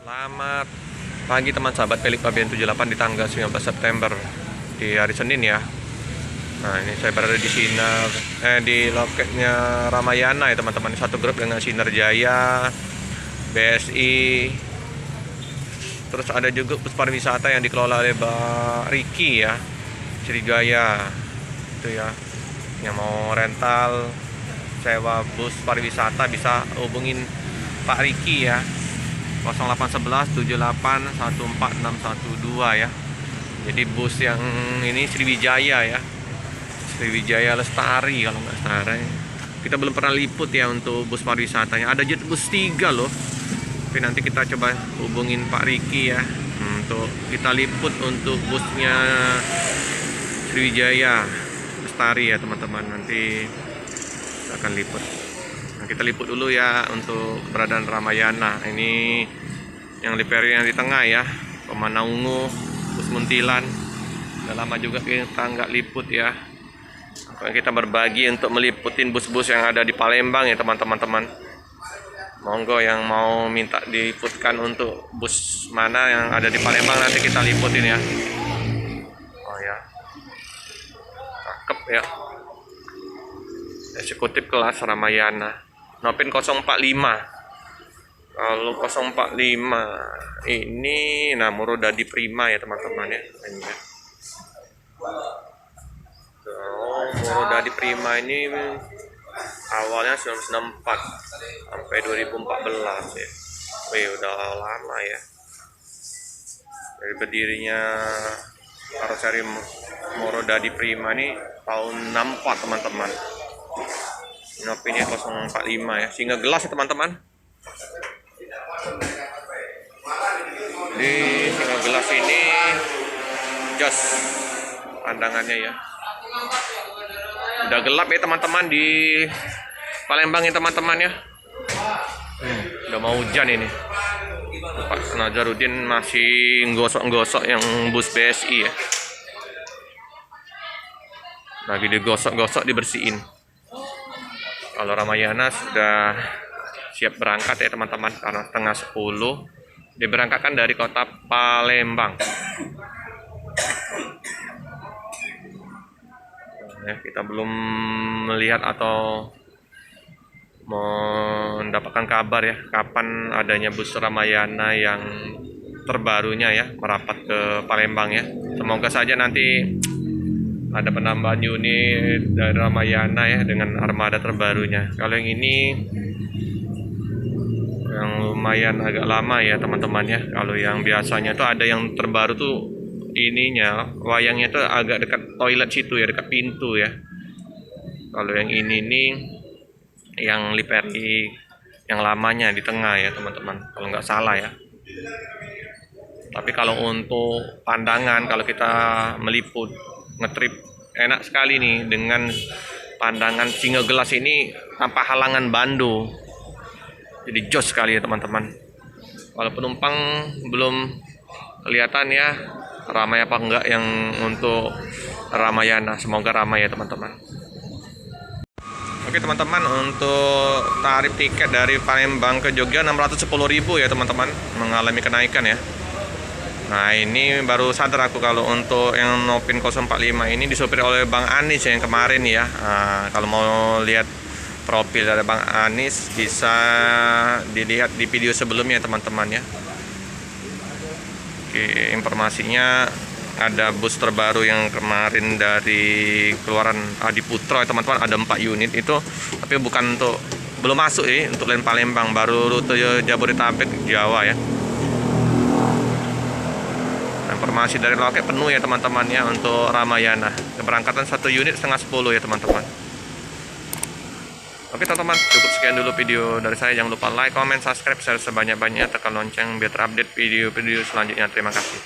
Selamat pagi teman sahabat Pelik Pabean 78 di tanggal 19 September di hari Senin ya. Nah, ini saya berada di di loketnya Ramayana ya teman-teman. Satu grup dengan Sinar Jaya, BSI. Terus ada juga bus pariwisata yang dikelola oleh Mbak Riki ya, Sriwijaya itu ya. Yang mau rental sewa bus pariwisata bisa hubungin Pak Riki ya, 0811 78 14612 ya. Jadi bus yang ini Sriwijaya ya, Sriwijaya Lestari kalau nggak salah. Kita belum pernah liput ya untuk bus pariwisatanya. Ada jet bus 3 loh. Tapi nanti kita coba hubungin Pak Riki ya untuk kita liput untuk busnya Sriwijaya Lestari ya teman-teman. Nanti kita akan liput. Nah, kita liput dulu ya untuk keberadaan Ramayana. Ini yang yang di tengah ya, Pemana Ungu, bus Muntilan. Udah lama juga kita nggak liput ya. Kita berbagi untuk meliputin bus-bus yang ada di Palembang ya teman-teman. Monggo yang mau minta diliputkan untuk bus mana yang ada di Palembang, nanti kita liputin ya. Oh ya, cakep ya. Eksekutif kelas Ramayana. Nopin 045. Kalau 045 ini Murodadi Prima ya teman-teman ya. Murodadi Prima ini awalnya 1964 sampai 2014 ya. Wih, udah lama ya. Dari berdirinya karoseri Murodadi Prima ini tahun 64 teman-teman. Nopinya 045 ya, singa gelas ya teman-teman. Di singa gelas ini jos pandangannya ya. Udah gelap ya teman-teman di Palembang ya teman-teman ya. Udah mau hujan ini. Pak Nazarudin masih gosok-gosok yang bus BSI ya. Lagi digosok-gosok, dibersihin. Kalau Ramayana sudah siap berangkat ya teman-teman, karena setengah 10 diberangkatkan dari kota Palembang. Ya, kita belum melihat atau mendapatkan kabar ya kapan adanya bus Ramayana yang terbarunya ya merapat ke Palembang ya. Semoga saja nanti ada penambahan unit dari Ramayana ya dengan armada terbarunya. Kalau yang ini yang lumayan agak lama ya teman-teman ya. Kalau yang biasanya tuh ada yang terbaru tuh ininya, wayangnya tuh agak dekat toilet situ ya, dekat pintu ya. Kalau yang ini nih yang Liperi yang lamanya di tengah ya teman-teman, kalau nggak salah ya. Tapi kalau untuk pandangan, kalau kita meliput ngetrip enak sekali nih dengan pandangan singa gelas ini tanpa halangan bando. Jadi jos sekali ya teman-teman. Kalau penumpang belum kelihatan ya ramai apa enggak yang untuk Ramayana. Semoga ramai ya teman-teman. Oke teman-teman, untuk tarif tiket dari Palembang ke Jogja 610.000 ya teman-teman, mengalami kenaikan ya. Nah, ini baru sadar aku kalau untuk yang Nopin 045 ini disopir oleh Bang Anis yang kemarin ya. Nah, kalau mau lihat profil dari Bang Anis bisa dilihat di video sebelumnya teman-teman ya. Oke, informasinya ada bus terbaru yang kemarin dari keluaran Adiputra ya teman-teman, ada 4 unit itu, tapi bukan untuk, belum masuk ya untuk lain Palembang, baru rute Jabodetabek Jawa ya. Informasi dari loket penuh ya teman-teman ya untuk Ramayana. Keberangkatan 1 unit setengah 10 ya teman-teman. Oke teman-teman, cukup sekian dulu video dari saya. Jangan lupa like, comment, subscribe, share sebanyak-banyaknya, tekan lonceng biar terupdate video-video selanjutnya. Terima kasih.